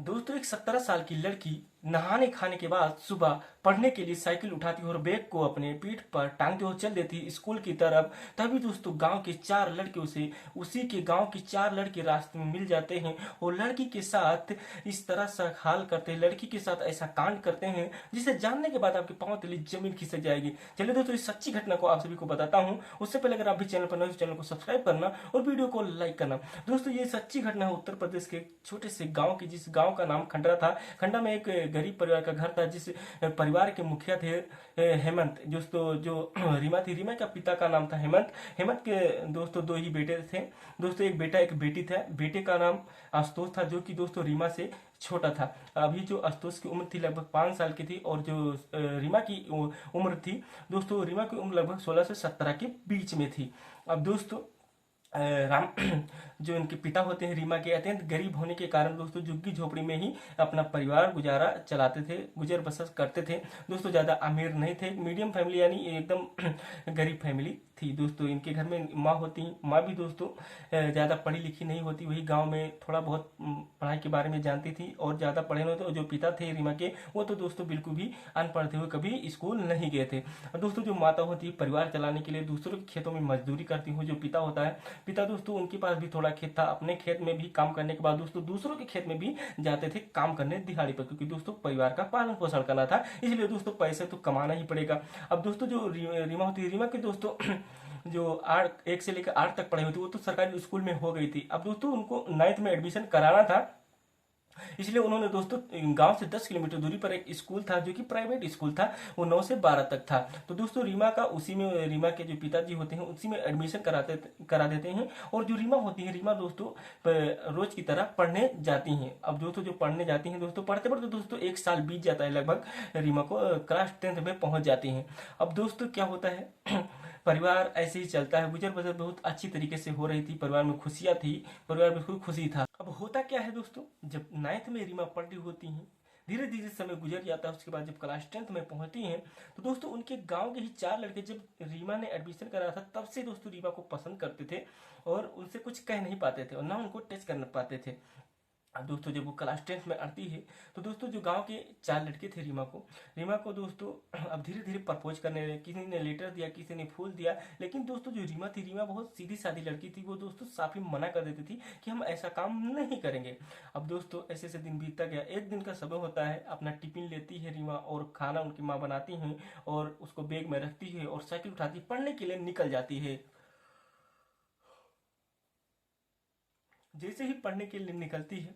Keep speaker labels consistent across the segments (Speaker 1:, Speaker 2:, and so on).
Speaker 1: दोस्तों एक 17 साल की लड़की नहाने खाने के बाद सुबह पढ़ने के लिए साइकिल उठाती और बैग को अपने पीठ पर टांगते हुए चल देती स्कूल की तरफ। तभी दोस्तों गांव के 4 लड़के उसे उसी के गांव के 4 लड़के रास्ते में मिल जाते हैं और लड़की के साथ इस तरह सा हाल करते हैं, लड़की के साथ ऐसा कांड करते हैं जिसे जानने के बाद आपके पांव तले जमीन खिसक जाएगी। चलिए दोस्तों इस सच्ची घटना को आप सभी को बताता हूँ। उससे पहले अगर आप भी चैनल पर नए हो तो चैनल को सब्सक्राइब करना और वीडियो को लाइक करना। दोस्तों ये सच्ची घटना है उत्तर प्रदेश के छोटे से गांव की, जिस गांव का नाम खंडरा था। खंडा में एक गरीब परिवार का घर था, जिस परिवार के मुखिया थे हेमंत। दोस्तों जो रीमा थी, रीमा का पिता का नाम था हेमंत। हेमंत के दोस्तों 2 ही बेटे थे। दोस्तों एक बेटा एक बेटी था। बेटे का नाम आशुतोष था, जो कि दोस्तों रीमा से छोटा था। अभी जो आशुतोष की उम्र थी लगभग 5 साल की थी और जो रीमा की उम्र थी, दोस्तों रीमा की उम्र लगभग 16 से 17 के बीच में थी। अब दोस्तों राम जो इनके पिता होते हैं रीमा के अत्यंत गरीब होने के कारण दोस्तों झुग्गी झोपड़ी में ही अपना परिवार गुजारा चलाते थे, गुजर बसर करते थे। दोस्तों ज्यादा अमीर नहीं थे, मीडियम फैमिली यानी एकदम गरीब फैमिली थी। दोस्तों इनके घर में माँ होती, माँ भी दोस्तों ज्यादा पढ़ी लिखी नहीं होती, वही गांव में थोड़ा बहुत पढ़ाई के बारे में जानती थी और ज्यादा पढ़े नहीं थे। और जो पिता थे रीमा के, वो तो दोस्तों बिल्कुल भी अनपढ़ थे, वो कभी स्कूल नहीं गए थे। और दोस्तों जो माता होती है परिवार चलाने के लिए दूसरों के खेतों में मजदूरी करती हूँ। जो पिता होता है, पिता दोस्तों उनके पास भी थोड़ा खेत था, अपने खेत में भी काम करने के बाद दोस्तों दूसरों के खेत में भी जाते थे काम करने दिहाड़ी पर, क्योंकि दोस्तों परिवार का पालन पोषण करना था, इसलिए दोस्तों पैसे तो कमाना ही पड़ेगा। अब दोस्तों जो रीमा होती है, रीमा के दोस्तों जो 1 से लेकर 8 तक पढ़ाई होती, वो तो सरकारी स्कूल में हो गई थी। अब दोस्तों उनको 9th में एडमिशन कराना था, इसलिए उन्होंने दोस्तों गांव से 10 किलोमीटर दूरी पर एक स्कूल था जो कि प्राइवेट स्कूल था, वो 9 से 12 तक था। तो दोस्तों रीमा का उसी में, रीमा के जो पिताजी होते हैं उसी में एडमिशन करा देते हैं। और जो रीमा होती है, रीमा दोस्तों रोज की तरह पढ़ने जाती हैं। अब दोस्तों जो पढ़ने जाती हैं दोस्तों, पढ़ते पढ़ते दोस्तों 1 साल बीत जाता है लगभग, रीमा को क्लास 10th में पहुंच जाती हैं। अब दोस्तों क्या होता है परिवार ऐसे ही चलता है, गुजर बसर बहुत अच्छी तरीके से हो रही थी, परिवार में खुशियां थी, परिवार में खूब खुशी था। अब होता क्या है दोस्तों, जब 9th में रीमा पढ़ रही होती हैं, धीरे धीरे समय गुजर जाता है, उसके बाद जब क्लास 10th में पहुंचती हैं तो दोस्तों उनके गांव के ही 4 लड़के जब रीमा ने एडमिशन कराया था तब से दोस्तों रीमा को पसंद करते थे और उनसे कुछ कह नहीं पाते थे और ना उनको टच कर पाते थे। अब दोस्तों जब वो क्लास 10th में आती है तो दोस्तों जो गांव के 4 लड़के थे रीमा को दोस्तों अब धीरे धीरे प्रपोज करने लगे। किसी ने लेटर दिया, किसी ने फूल दिया, लेकिन दोस्तों जो रीमा थी, रीमा बहुत सीधी सादी लड़की थी, वो दोस्तों साफ ही मना कर देती थी कि हम ऐसा काम नहीं करेंगे। अब दोस्तों ऐसे ऐसे दिन बीतता गया। एक दिन का समय होता है, अपना टिफिन लेती है रीमा और खाना उनकी माँ बनाती हैं और उसको बैग में रखती है और साइकिल उठाती पढ़ने के लिए निकल जाती है। जैसे ही पढ़ने के लिए निकलती है,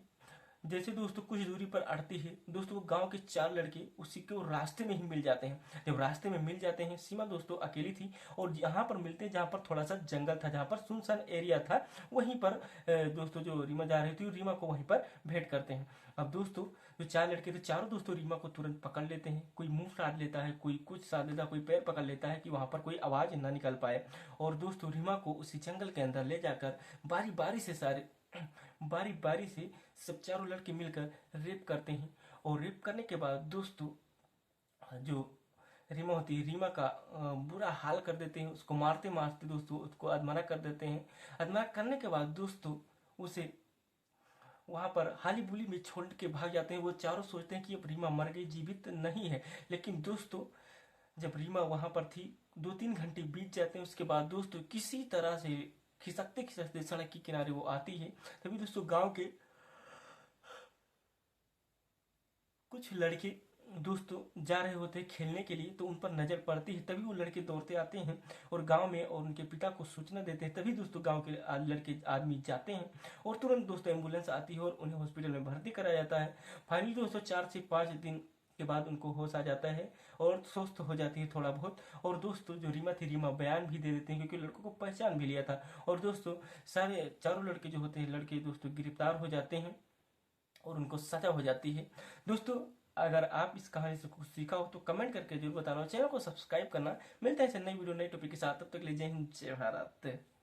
Speaker 1: जैसे दोस्तों कुछ दूरी पर अड़ती है, दोस्तों गांव के 4 लड़के उसी को रास्ते में ही मिल जाते हैं। जब रास्ते में मिल जाते हैं, सीमा दोस्तों अकेली थी और यहाँ पर मिलते हैं जहाँ पर थोड़ा सा जंगल था, जहाँ पर सुनसान एरिया था, वहीं पर दोस्तों जो रीमा जा रही थी, रीमा को वहीं पर भेंट करते हैं। अब दोस्तों जो 4 लड़के थे, चारों दोस्तों रीमा को तुरंत पकड़ लेते हैं। कोई मुंह साध लेता है, कोई कुछ साध लेता है, कोई पैर पकड़ लेता है कि वहां पर कोई आवाज ना निकल पाए। और दोस्तों रीमा को उसी जंगल के अंदर ले जाकर बारी बारी से सब चारों लड़के मिलकर रेप करते हैं। और रेप करने के बाद दोस्तों जो रीमा होती है, रीमा का बुरा हाल कर देते हैं, उसको मारते मारते दोस्तों उसको अधमरा कर देते हैं। अधमरा करने के बाद दोस्तों उसे वहां पर हाली बुली में छोड़ के भाग जाते हैं। वो चारों सोचते हैं कि अब रीमा मर गई, जीवित नहीं है। लेकिन दोस्तों जब रीमा वहां पर थी, 2-3 घंटे बीत जाते हैं। उसके बाद दोस्तों किसी तरह से खिसकते खिसकते सड़क के किनारे वो आती है। तभी दोस्तों गांव के कुछ लड़के दोस्तों जा रहे होते हैं खेलने के लिए, तो उन पर नजर पड़ती है। तभी वो लड़के दौड़ते आते हैं और गांव में और उनके पिता को सूचना देते हैं। तभी दोस्तों गांव के लड़के आदमी जाते हैं और तुरंत दोस्तों एम्बुलेंस आती है और उन्हें हॉस्पिटल में भर्ती कराया जाता है। फाइनली दोस्तों 4 से 5 दिन के बाद उनको होश आ जाता है और स्वस्थ हो जाती है थोड़ा बहुत। और दोस्तों जो रीमा थी, रीमा बयान भी दे देते हैं, क्योंकि लड़कों को पहचान भी लिया था। और दोस्तों सारे चारों लड़के जो होते हैं, लड़के दोस्तों गिरफ्तार हो जाते हैं और उनको सजा हो जाती है। दोस्तों अगर आप इस कहानी से कुछ सीखा हो तो कमेंट करके जरूर बताना, चैनल को सब्सक्राइब करना। मिलते हैं नई वीडियो नई टॉपिक के साथ, तब तक के लिए जय हिंद जय भारत।